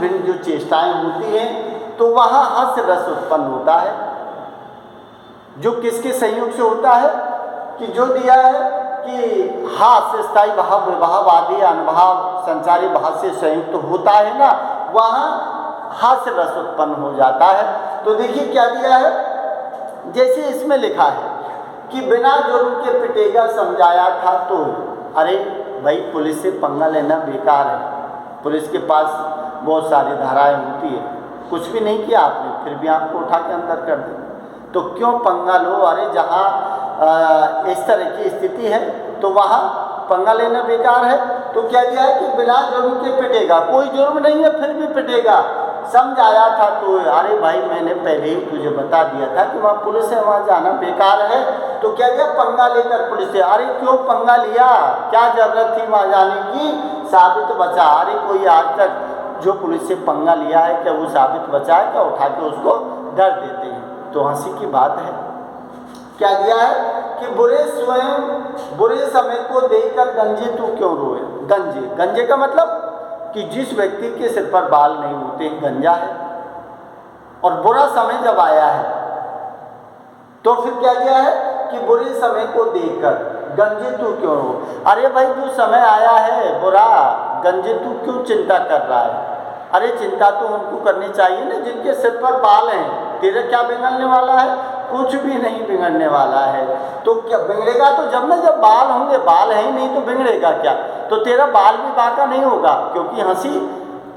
भिन्न जो चेष्टाएं होती हैं तो वहाँ हास्य रस उत्पन्न होता है, जो किसके संयोग से होता है कि जो दिया है कि हास्य स्थायी भाव विभाववादी अनुभाव संचारी भाव से संयुक्त तो होता है ना, वहाँ हास्य रस उत्पन्न हो जाता है। तो देखिए क्या दिया है, जैसे इसमें लिखा है कि बिना जुर्म के पिटेगा समझाया था तो। अरे भाई पुलिस से पंगा लेना बेकार है, पुलिस के पास बहुत सारी धाराएं होती है, कुछ भी नहीं किया आपने फिर भी आपको उठा के अंदर कर दे, तो क्यों पंगा लो। अरे जहाँ इस तरह की स्थिति है तो वहाँ पंगा लेना बेकार है। तो क्या दिया है कि बिना जुर्म के पिटेगा, कोई जुर्म नहीं है फिर भी पिटेगा, समझाया था तो। अरे भाई मैंने पहले ही तुझे बता दिया था कि वहाँ पुलिस है, वहाँ जाना बेकार है, तो क्या दिया पंगा लेकर पुलिस से। अरे क्यों पंगा लिया, क्या जरूरत थी वहाँ जाने की, साबित बचा। अरे कोई आज तक जो पुलिस से पंगा लिया है क्या वो साबित बचा है क्या, उठा के उसको डर देते हैं। तो हंसी की बात है। क्या दिया है कि बुरे समय को देखकर गंजे तू क्यों रोए। गंजे का मतलब कि जिस व्यक्ति के सिर पर बाल नहीं होते गंजा है, और बुरा समय जब आया है तो फिर क्या दिया है कि बुरे समय को देखकर गंजे तू क्यों रो। अरे भाई जो समय आया है बुरा, गंजे तू क्यों चिंता कर रहा है। अरे चिंता तो उनको करनी चाहिए ना जिनके सिर पर बाल हैं, तेरा क्या बिगड़ने वाला है, कुछ भी नहीं बिगड़ने वाला है। तो क्या बिगड़ेगा तो जब बाल होंगे, बाल है ही नहीं तो बिगड़ेगा क्या, तो तेरा बाल भी बांका नहीं होगा, क्योंकि हंसी।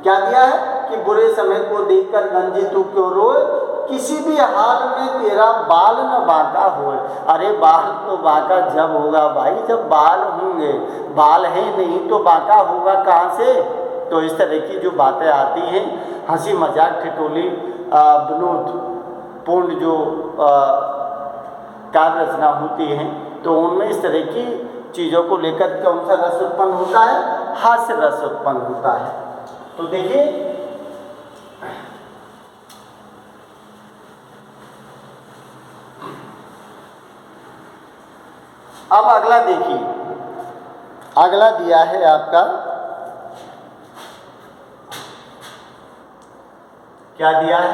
क्या दिया है कि बुरे समय को देखकर गंजे तू क्यों रोए, किसी भी हाल में तेरा बाल न बांका हो। अरे बाल तो बांका जब होगा भाई जब बाल होंगे, बाल है नहीं तो बांका होगा कहाँ से। तो इस तरह की जो बातें आती हैं, हंसी मजाक ठिठोली विनोद पूर्ण जो काव्य रचना होती है तो उनमें इस तरह की चीज़ों को लेकर कौन सा रस उत्पन्न होता है, हास्य रस उत्पन्न होता है। तो देखिए अब अगला देखिए, अगला दिया है आपका, क्या दिया है,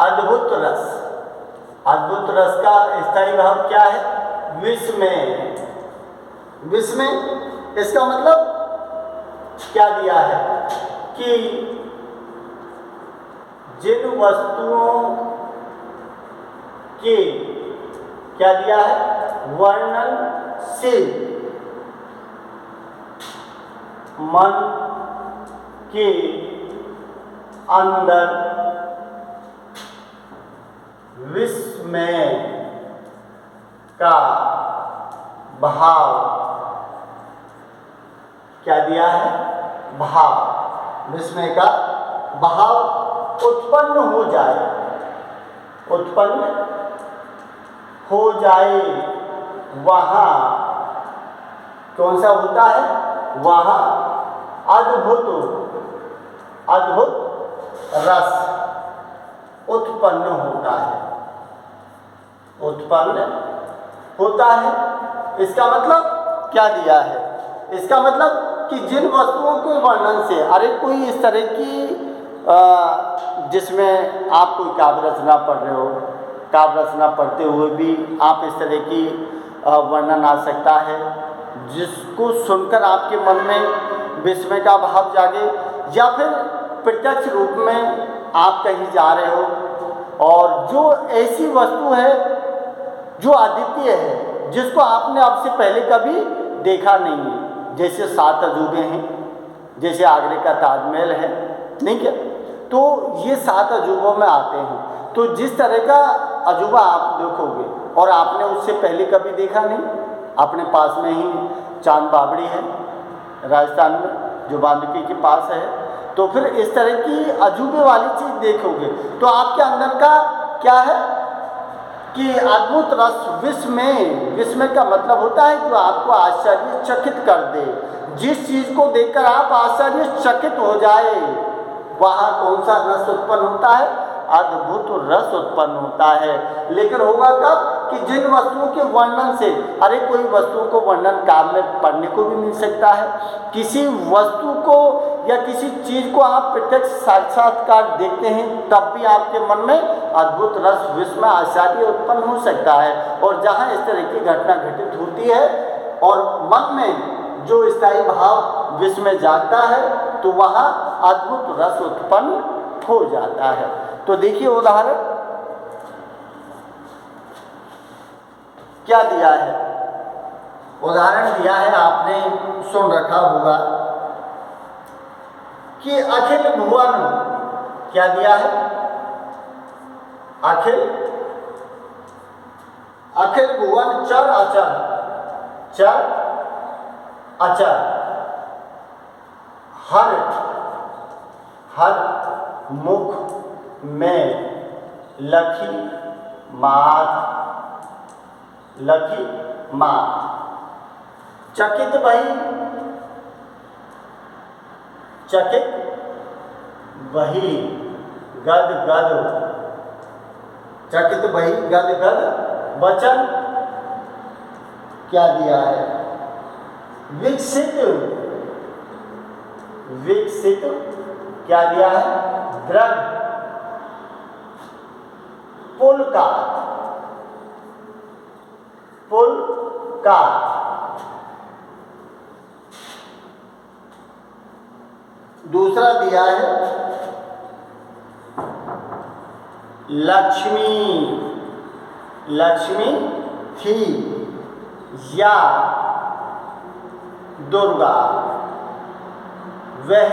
अद्भुत रस। अद्भुत रस का स्थायी भाव क्या है, विस्मय। विस्मय इसका मतलब क्या दिया है कि जिन वस्तुओं के क्या दिया है वर्णन से मन के अंदर विस्मय का भाव, क्या दिया है, भाव, विस्मय का भाव उत्पन्न हो जाए, उत्पन्न हो जाए। वहाँ कौन सा होता है, वहाँ अद्भुत रस उत्पन्न होता है, उत्पन्न होता है। इसका मतलब क्या दिया है, इसका मतलब कि जिन वस्तुओं के वर्णन से, अरे कोई इस तरह की जिसमें आप कोई काव्य रचना पढ़ रहे हो, काव्य रचना पढ़ते हुए भी आप इस तरह की वर्णन आ सकता है जिसको सुनकर आपके मन में विस्मय का भाव जागे, या फिर प्रत्यक्ष रूप में आप कहीं जा रहे हो और जो ऐसी वस्तु है जो अद्वितीय है, जिसको आपने अब से पहले कभी देखा नहीं है, जैसे 7 अजूबे हैं, जैसे आगरे का ताजमहल है, नहीं क्या, तो ये 7 अजूबों में आते हैं। तो जिस तरह का अजूबा आप देखोगे और आपने उससे पहले कभी देखा नहीं, अपने पास में ही चांद बावड़ी है राजस्थान में जो बांदुकी के पास है, तो फिर इस तरह की अजूबे वाली चीज़ देखोगे तो आपके अंदर का क्या है कि अद्भुत रस, विस्मय का मतलब होता है जो आपको आश्चर्यचकित कर दे। जिस चीज़ को देखकर आप आश्चर्यचकित हो जाए वहाँ कौन सा रस उत्पन्न होता है, अद्भुत रस उत्पन्न होता है। लेकिन होगा कब कि जिन वस्तुओं के वर्णन से, अरे कोई वस्तुओं को वर्णन काव्य में पढ़ने को भी मिल सकता है, किसी वस्तु को या किसी चीज को आप प्रत्यक्ष साक्षात्कार देखते हैं तब भी आपके मन में अद्भुत रस विस्मय आश्चर्य उत्पन्न हो सकता है। और जहाँ इस तरह की घटना घटित होती है और मन में जो स्थायी भाव विस्मय जागता है तो वहाँ अद्भुत रस उत्पन्न हो जाता है। तो देखिए उदाहरण क्या दिया है, उदाहरण दिया है आपने सुन रखा होगा कि अखिल भुवन, क्या दिया है, अखिल भुवन चर अचर, चर अचर, हर मुख में लखी मात, चकित भई गद गद, चकित भई गद गद वचन, क्या दिया है, विकसित, क्या दिया है, दृढ़, पुलकार, दूसरा दिया है लक्ष्मी थी या दुर्गा, वह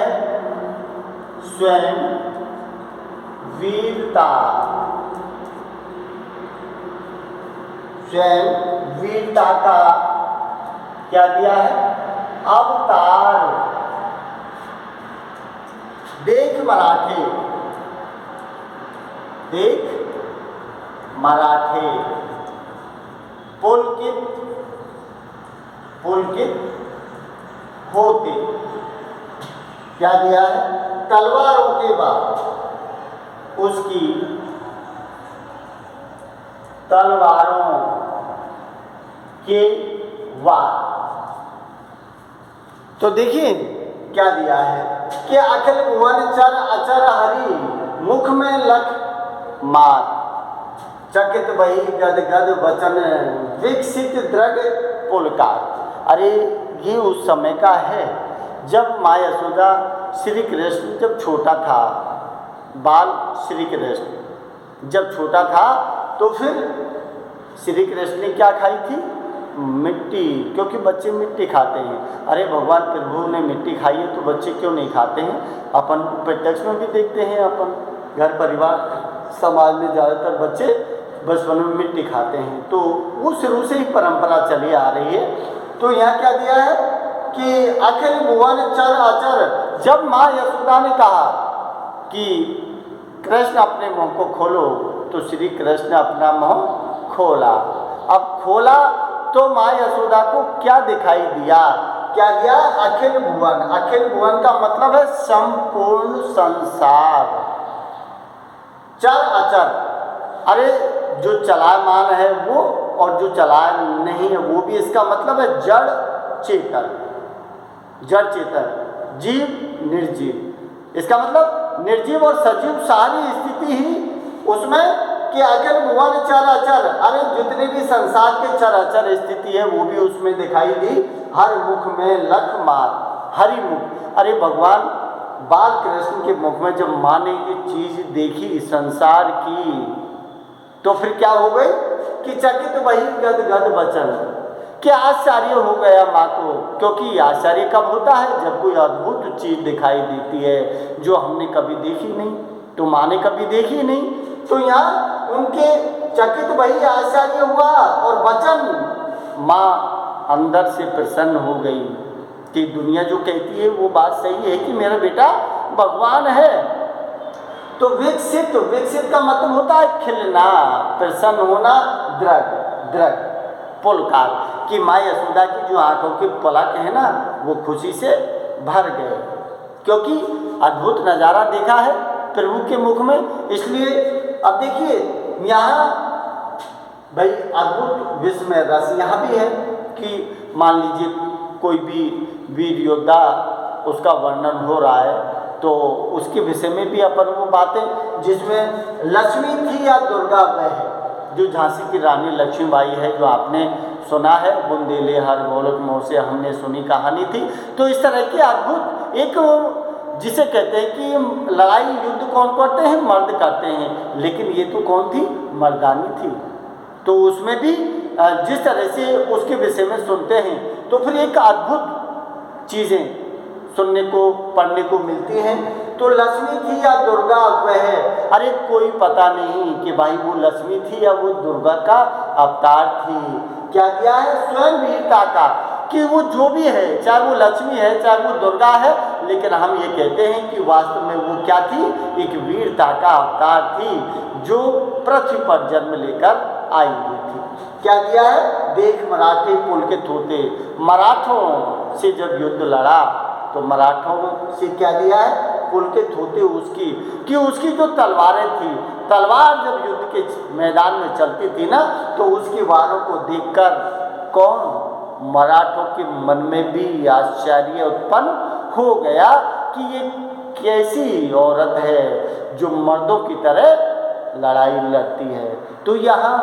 स्वयं वीरता का क्या दिया है, अवतार, देख मराठे, पुलकित होते, क्या दिया है, तलवारों के बाद उसकी तलवारों के वार। तो देखिए क्या दिया है कि अखिल भुवन चर अचर हरि, मुख में लख मात, चकित भई गद गद वचन, विकसित दृढ़ पुलकार। अरे ये उस समय का है जब माँ यशोदा श्री कृष्ण जब छोटा था, बाल श्री कृष्ण जब छोटा था तो फिर श्री कृष्ण ने क्या खाई थी, मिट्टी, क्योंकि बच्चे मिट्टी खाते हैं। अरे भगवान प्रभु ने मिट्टी खाई है तो बच्चे क्यों नहीं खाते हैं। अपन प्रत्यक्ष में भी देखते हैं, अपन घर परिवार समाज में ज़्यादातर बच्चे बचपन में मिट्टी खाते हैं, तो वो शुरू से ही परंपरा चली आ रही है। तो यहाँ क्या दिया है कि अखिल भुवन चर अचर, जब माँ यशोदा ने कहा कि कृष्ण अपने मुँह को खोलो तो श्री कृष्ण ने अपना मुँह खोला। अब खोला तो माँ यशोदा को क्या दिखाई दिया, क्या दिया, अखिल भुवन। अखिल भुवन का मतलब है संपूर्ण संसार, चर अचर। अरे जो चलायमान है वो और जो चलायमान नहीं है वो भी, इसका मतलब है जड़ चेतन, जड़ चेतन, जीव निर्जीव। इसका मतलब निर्जीव और सजीव सारी स्थिति ही उसमें कि अखिल भुवन चर अचर, अरे जितने भी संसार के चर अचर स्थिति है वो भी उसमें दिखाई दी। हर मुख में लख मार, हरि मुख। अरे भगवान बाल कृष्ण के मुख में जब माँ ने ये चीज देखी संसार की तो फिर क्या हो गई कि चकित वही गद गद वचन, क्या आश्चर्य हो गया माँ को। क्योंकि आश्चर्य कब होता है, जब कोई अद्भुत चीज दिखाई देती है जो हमने कभी देखी नहीं, तो माँ ने कभी देखी नहीं। तो यहाँ उनके चकित वही आश्चर्य हुआ और वचन, माँ अंदर से प्रसन्न हो गई कि दुनिया जो कहती है वो बात सही है कि मेरा बेटा भगवान है। तो विकसित, विकसित का मतलब होता है खिलना, प्रसन्न होना, दृढ़ पुलकार, कि माँ यशोदा की जो आंखों के पलक है ना वो खुशी से भर गए, क्योंकि अद्भुत नज़ारा देखा है प्रभु के मुख में। इसलिए अब देखिए यहाँ भाई अद्भुत विस्मय रस यहाँ भी है कि मान लीजिए कोई भी वीर योद्धा उसका वर्णन हो रहा है, तो उसके विषय में भी अपन वो बातें, जिसमें लक्ष्मी थी या दुर्गा वह है, जो झांसी की रानी लक्ष्मीबाई है, जो आपने सुना है, बुंदेले हर गोलक मोह से हमने सुनी कहानी थी। तो इस तरह की अद्भुत एक, जिसे कहते हैं कि लड़ाई युद्ध कौन करते हैं, मर्द करते हैं, लेकिन ये तो कौन थी, मर्दानी थी। तो उसमें भी जिस तरह से उसके विषय में सुनते हैं, तो फिर एक अद्भुत चीज़ें सुनने को पढ़ने को मिलती हैं। तो लक्ष्मी थी या दुर्गा वह है, अरे कोई पता नहीं कि भाई वो लक्ष्मी थी या वो दुर्गा का अवतार थी। क्या किया है, स्वयं वीरता का, कि वो जो भी है, चाहे वो लक्ष्मी है चाहे वो दुर्गा है, लेकिन हम ये कहते हैं कि वास्तव में वो क्या थी, एक वीरता का अवतार थी, जो पृथ्वी पर जन्म लेकर आई हुई थी। क्या किया है, देख मराठे पुलकित होते, मराठों से जब युद्ध लड़ा तो मराठों से क्या दिया है, पुलकित होते उसकी, कि उसकी जो तलवारें थी, तलवार जब युद्ध के मैदान में चलती थी ना, तो उसकी वारों को देखकर कौन, मराठों के मन में भी आश्चर्य उत्पन्न हो गया कि ये कैसी औरत है जो मर्दों की तरह लड़ाई लड़ती है। तो यहाँ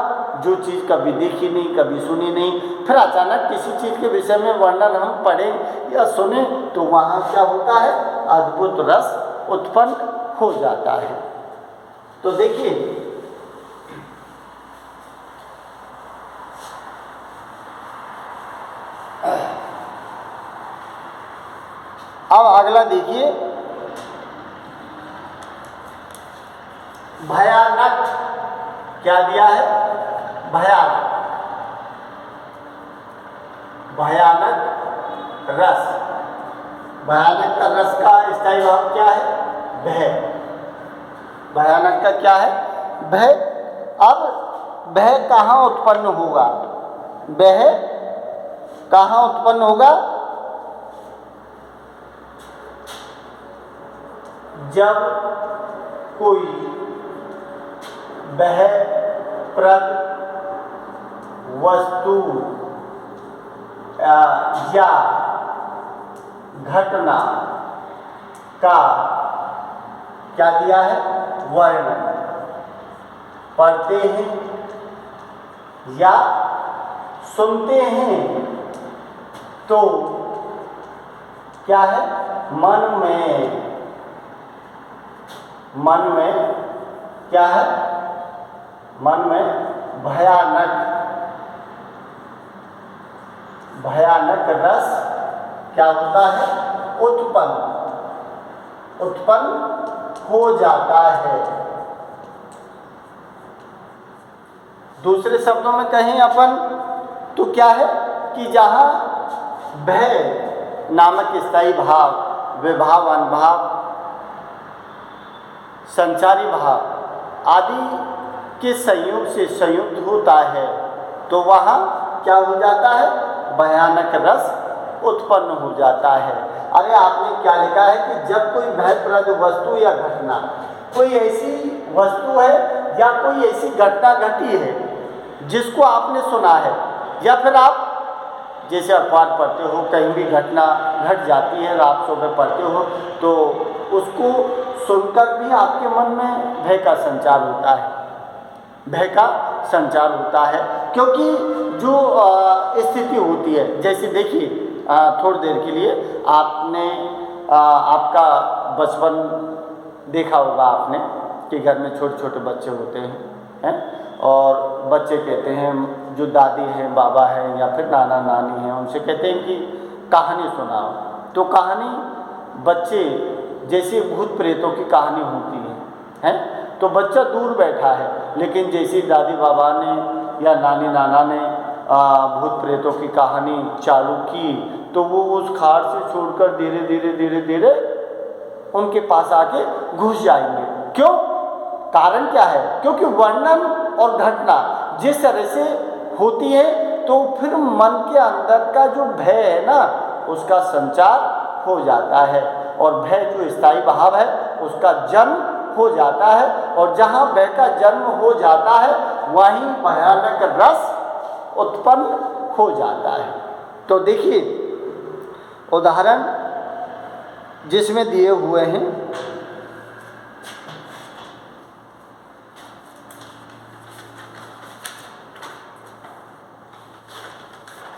जो चीज़ कभी देखी नहीं, कभी सुनी नहीं, फिर अचानक किसी चीज़ के विषय में वर्णन हम पढ़ें या सुने, तो वहाँ क्या होता है, अद्भुत रस उत्पन्न हो जाता है। तो देखिए, अब अगला देखिए, भयानक, क्या दिया है, भयानक, भयानक रस। भयानक का रस का स्थायी भाव क्या है, भय। भयानक का क्या है, भय। अब भय कहाँ उत्पन्न होगा, भय कहाँ उत्पन्न होगा, जब कोई भयप्रद वस्तु या घटना का क्या दिया है, वर्णन पढ़ते हैं या सुनते हैं, तो क्या है, मन में क्या है, मन में भयानक रस क्या होता है, उत्पन्न हो जाता है। दूसरे शब्दों में कहें अपन तो क्या है, कि जहाँ भय नामक स्थायी भाव, विभाव, अनुभाव, संचारी भाव आदि के संयोग से संयुक्त होता है, तो वहाँ क्या हो जाता है, भयानक रस उत्पन्न हो जाता है। अरे आपने क्या लिखा है कि जब कोई भयप्रद वस्तु या घटना, कोई ऐसी वस्तु है या कोई ऐसी घटना घटी है जिसको आपने सुना है, या फिर आप जैसे अखबार पढ़ते हो, कहीं भी घटना घट जाती है, रात सुबह पढ़ते हो, तो उसको सुनकर भी आपके मन में भय का संचार होता है, भय का संचार होता है। क्योंकि जो स्थिति होती है, जैसे देखिए थोड़ी देर के लिए आपने आपका बचपन देखा होगा आपने, कि घर में छोटे छोटे बच्चे होते हैं, और बच्चे कहते हैं, जो दादी हैं, बाबा हैं, या फिर नाना नानी हैं, उनसे कहते हैं कि कहानी सुनाओ। तो कहानी, बच्चे जैसे भूत प्रेतों की कहानी होती है, तो बच्चा दूर बैठा है, लेकिन जैसे दादी बाबा ने या नानी नाना ने भूत प्रेतों की कहानी चालू की, तो वो उस खाट से छोड़कर धीरे धीरे धीरे धीरे उनके पास आके घुस जाएंगे। क्यों, कारण क्या है, क्योंकि वर्णन और घटना जिस तरह से होती है, तो फिर मन के अंदर का जो भय है ना, उसका संचार हो जाता है, और भय जो स्थायी भाव है उसका जन्म हो जाता है, और जहाँ भय का जन्म हो जाता है वहीं भयानक रस उत्पन्न हो जाता है। तो देखिए, उदाहरण जिसमें दिए हुए हैं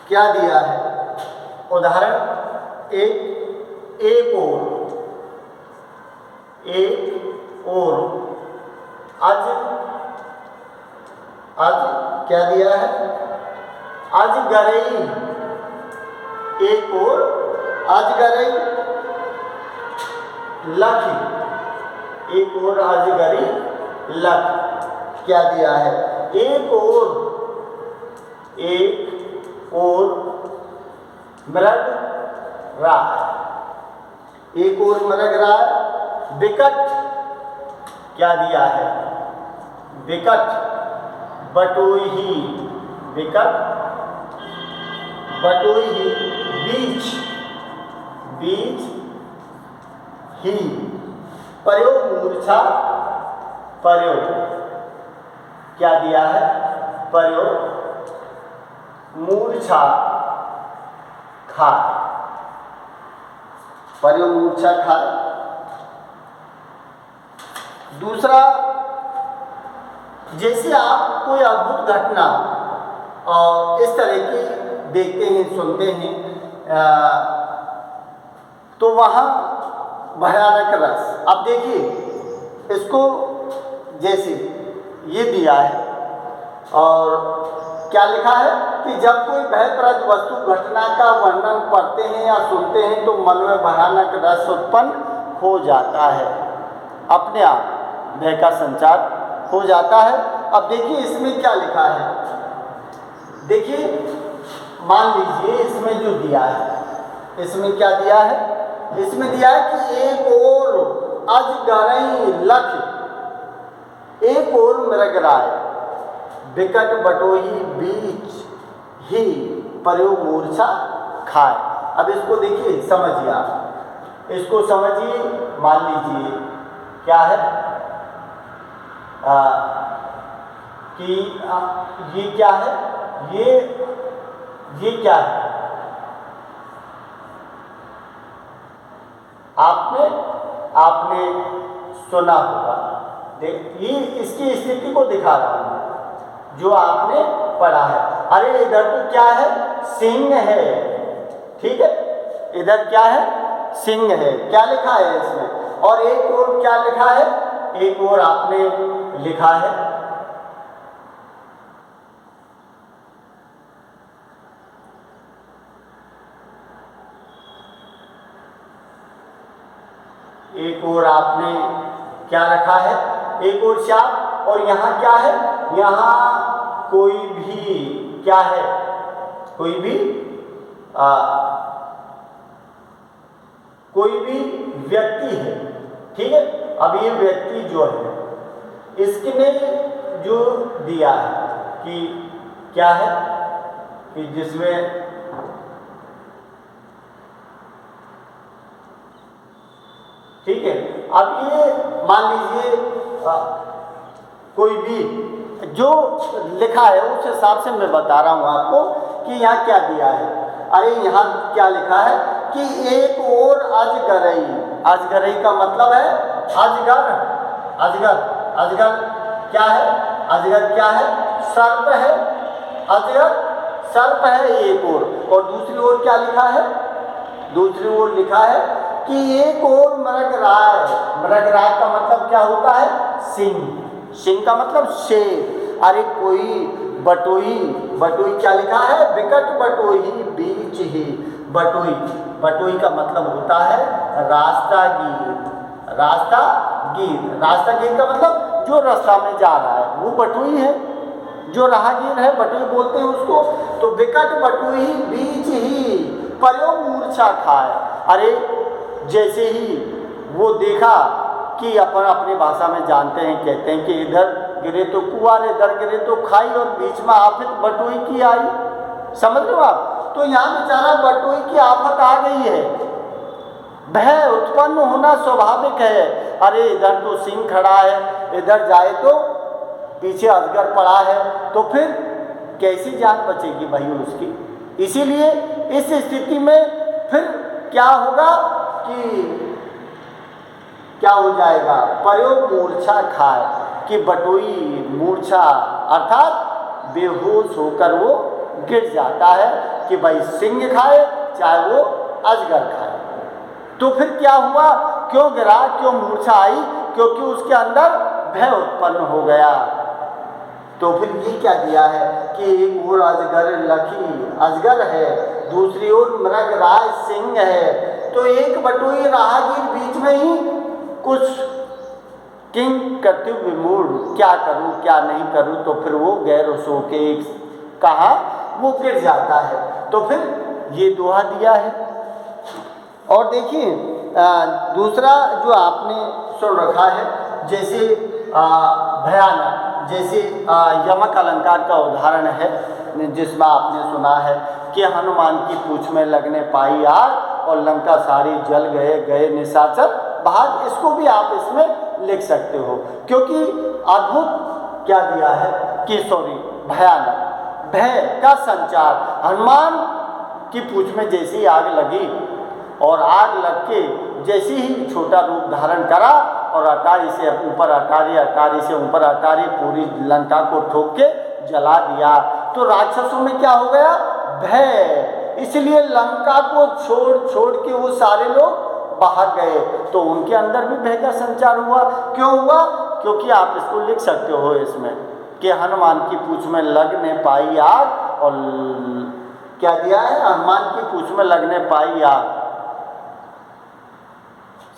क्या दिया है। उदाहरण एक और आज क्या दिया है, आज गरई, एक और आज गरई लख, एक और आज गरी लख। क्या दिया है, एक और मृग राय, एक और मृग राय। विकट क्या दिया है, विकट बटोही, विकट बटोही बीच ही। प्रयोग मूर्छा, प्रयोग क्या दिया है, प्रयोग मूर्छा खाए, प्रयोग मूर्छा खाए। दूसरा, जैसे आप कोई अद्भुत घटना और इस तरह की देखते हैं, सुनते हैं, तो वहाँ भयानक रस। अब देखिए इसको, जैसे ये दिया है और क्या लिखा है कि जब कोई भयप्रद वस्तु घटना का वर्णन पढ़ते हैं या सुनते हैं तो मन में भयानक रस उत्पन्न हो जाता है, अपने आप भय का संचार हो जाता है। अब देखिए इसमें क्या लिखा है, देखिए मान लीजिए इसमें जो दिया है, इसमें क्या दिया है, इसमें दिया है कि एक और अजगरई लख, एक और मृग राय, विकट बटोही बीच ही, प्रयोग मूर्छा खाए। अब इसको देखिए, समझिए आप इसको समझिए। मान लीजिए क्या है कि ये क्या है, ये क्या है, आपने सुना होगा। ये इसकी स्थिति को दिखा रहा हूं जो आपने पढ़ा है। अरे इधर तो क्या है, सिंह है, ठीक है, इधर क्या है, सिंह है, क्या लिखा है इसमें, और एक और क्या लिखा है, एक और आपने लिखा है एक और आपने क्या रखा है, एक और शाप, और यहाँ क्या है, यहाँ कोई भी क्या है, कोई भी व्यक्ति है, ठीक है। अब ये व्यक्ति जो है इसने जो दिया है कि क्या है कि जिसमें ठीक है। अब ये मान लीजिए कोई भी जो लिखा है उस हिसाब से मैं बता रहा हूं आपको कि यहाँ क्या दिया है। अरे यहाँ क्या लिखा है कि एक और अजगरई, अजगरई का मतलब है अजगर, अजगर, अजगर क्या है, अजगर क्या है, सर्प है, अजगर सर्प है एक और दूसरी ओर क्या लिखा है, दूसरी ओर लिखा है कि एक और मृग राय, मृग राय का मतलब क्या होता है, सिंह, सिंह का मतलब शेर। अरे कोई बटोई, बटोई क्या लिखा है, विकट बटोही बीच ही, बटोई, बटोई का मतलब होता है रास्ता गीर, रास्ता गीर, रास्ता गीर का मतलब जो रास्ता में जा रहा है वो बटोई है, जो राहगीर है बटोई बोलते हैं उसको। तो विकट बटोही बीच ही प्रयोग मूर्छा खाए। अरे जैसे ही वो देखा कि अपन अपनी भाषा में जानते हैं, कहते हैं कि इधर गिरे तो कुआर, इधर गिरे तो खाई, और बीच में आफत बटोई की आई, समझ लो आप। तो यहाँ बेचारा बटोई की आफत आ गई है, भय उत्पन्न होना स्वाभाविक है। अरे इधर तो सिंह खड़ा है, इधर जाए तो पीछे अजगर पड़ा है, तो फिर कैसी जान बचेगी भाई उसकी। इसीलिए इस स्थिति में फिर क्या होगा कि क्या हो जाएगा, प्रयोग मूर्छा खाए, कि बटोई मूर्छा अर्थात बेहोश होकर वो गिर जाता है, कि भाई सिंह खाए चाहे वो अजगर खाए। तो फिर क्या हुआ, क्यों गिरा, क्यों मूर्छा आई, क्योंकि उसके अंदर भय उत्पन्न हो गया। तो फिर ये क्या दिया है कि एक ओर अजगर लखी अजगर है, दूसरी ओर मृगराज सिंह है। तो एक बटोई राहगीर बीच में ही कुछ किंग कर्तव्य विमूढ़, क्या करूं क्या नहीं करूं, तो फिर वो गैर सो के कहा वो गिर जाता है। तो फिर ये दोहा दिया है। और देखिए दूसरा जो आपने सुन रखा है, जैसे भयानक, जैसे यमक अलंकार का उदाहरण है, जिसमें आपने सुना है कि हनुमान की पूंछ में लगने पाई आग और लंका सारी जल गए, गए निशाचर भाग। इसको भी आप इसमें लिख सकते हो, क्योंकि अद्भुत क्या दिया है कि सॉरी भयानक, भय का संचार। हनुमान की पूंछ में जैसी आग लगी और आग लग के जैसे ही छोटा रूप धारण करा और अटारी से ऊपर अटारी, अटारी से ऊपर अटारी, पूरी लंका को ठोक के जला दिया। तो राक्षसों में क्या हो गया, भय। इसलिए लंका को छोड़ छोड़ के वो सारे लोग बाहर गए। तो उनके अंदर भी भय का संचार हुआ। क्यों हुआ, क्योंकि आप इसको लिख सकते हो इसमें कि हनुमान की पूंछ में लगने पाई आग, और क्या दिया है, हनुमान की पूंछ में लगने पाई आग।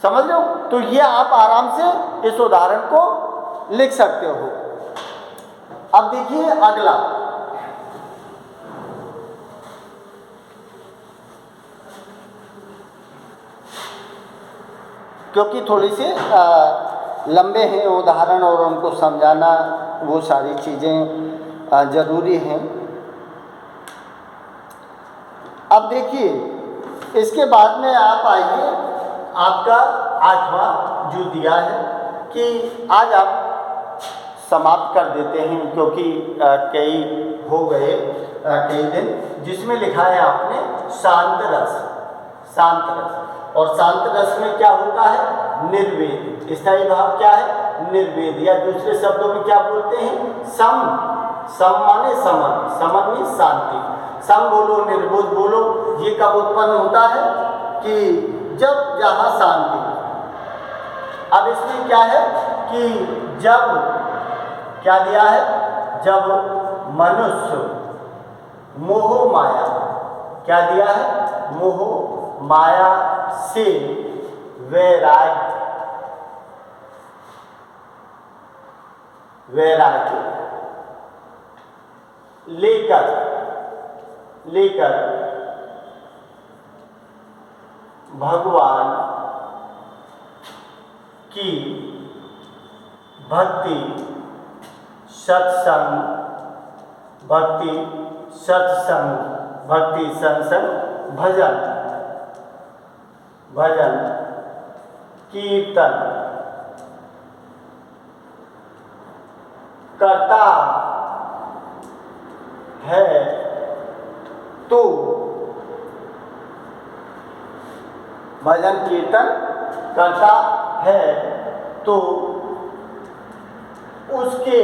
समझ रहे हो? तो ये आप आराम से इस उदाहरण को लिख सकते हो। अब देखिए अगला, क्योंकि थोड़ी सी लंबे हैं उदाहरण और उनको समझाना वो सारी चीज़ें ज़रूरी हैं। अब देखिए इसके बाद में आप आइए, आपका 8वां जो दिया है कि आज आप समाप्त कर देते हैं, क्योंकि कई हो गए कई दिन, जिसमें लिखा है आपने शांत रस। शांत रस, और शांत रस में क्या होता है, निर्वेद। स्थायी भाव क्या है, निर्वेद, या दूसरे शब्दों में क्या बोलते हैं, सम। सम माने समन, समन में शांति। सम बोलो, निर्बोध बोलो। ये कब उत्पन्न होता है कि जब जहाँ शांति। अब इसमें क्या है कि जब क्या दिया है, जब मनुष्य मोह माया, क्या दिया है, मोह माया से वैराग्य, वैराग्य लेकर भगवान की भक्ति सत्संग, भक्ति सत्संग, भक्ति सत्संग, भजन, भजन कीर्तन करता है तो, भजन कीर्तन करता है तो उसके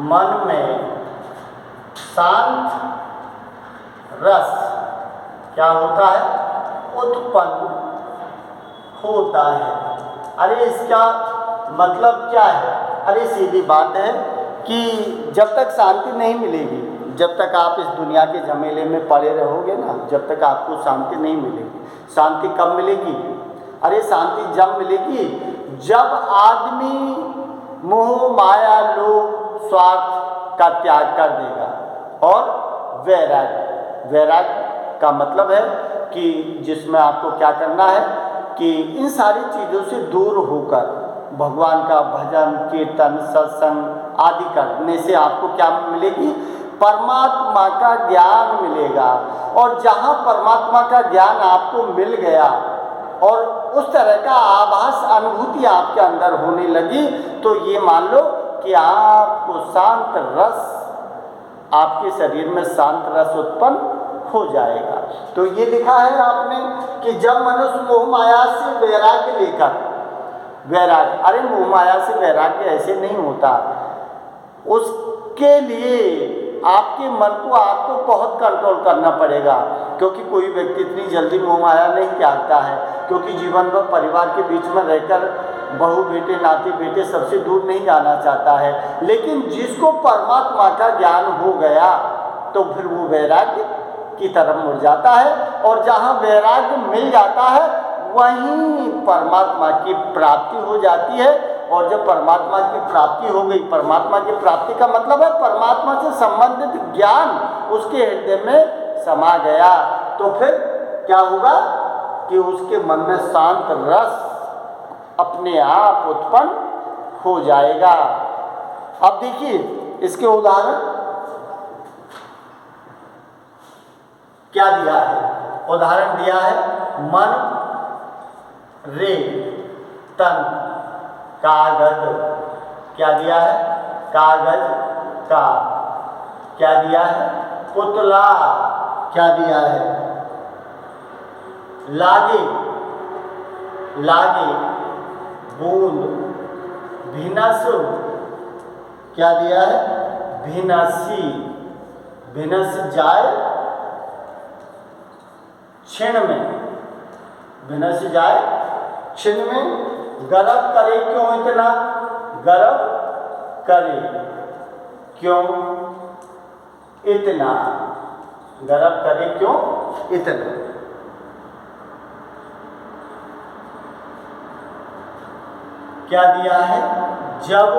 मन में शांत रस क्या होता है, उत्पन्न होता है। अरे इसका मतलब क्या है, अरे सीधी बात है कि जब तक शांति नहीं मिलेगी, जब तक आप इस दुनिया के झमेले में पड़े रहोगे ना, जब तक आपको शांति नहीं मिलेगी। शांति कब मिलेगी, अरे शांति जब मिलेगी जब आदमी मोह माया लोभ स्वार्थ का त्याग कर देगा और वैराग्य। वैराग्य का मतलब है कि जिसमें आपको क्या करना है कि इन सारी चीज़ों से दूर होकर भगवान का भजन कीर्तन सत्संग आदि करने से आपको क्या मिलेगी, परमात्मा का ज्ञान मिलेगा। और जहाँ परमात्मा का ज्ञान आपको मिल गया और उस तरह का आभास अनुभूति आपके अंदर होने लगी, तो ये मान लो कि आपको शांत रस, आपके शरीर में शांत रस उत्पन्न हो जाएगा। तो ये लिखा है आपने कि जब मनुष्य मोह माया से वैराग्य लेकर, वैराग्य, अरे मोह माया से वैराग्य ऐसे नहीं होता, उसके लिए आपके मन को आपको बहुत कंट्रोल करना पड़ेगा, क्योंकि कोई व्यक्ति इतनी जल्दी मोह माया नहीं त्यागता है, क्योंकि जीवन भर परिवार के बीच में रहकर बहू बेटे नाती बेटे सबसे दूर नहीं जाना चाहता है। लेकिन जिसको परमात्मा का ज्ञान हो गया तो फिर वो वैराग्य की तरफ मुड़ जाता है, और जहाँ वैराग्य मिल जाता है वहीं परमात्मा की प्राप्ति हो जाती है। और जब परमात्मा की प्राप्ति हो गई, परमात्मा की प्राप्ति का मतलब है परमात्मा से संबंधित ज्ञान उसके हृदय में समा गया, तो फिर क्या होगा कि उसके मन में शांत रस अपने आप उत्पन्न हो जाएगा। अब देखिए इसके उदाहरण क्या दिया है। उदाहरण दिया है मन, रे, तन, कागज। क्या दिया है? कागज का। क्या दिया है? पुतला। क्या दिया है? लागे, लागे, बूंद, भिनस। क्या दिया है? भिनसी, भिनस जाए क्षण में, भिनस जाए क्षण में। गर्व करे क्यों इतना? गर्व करे क्यों इतना? गर्व करे क्यों इतना? क्या दिया है? जब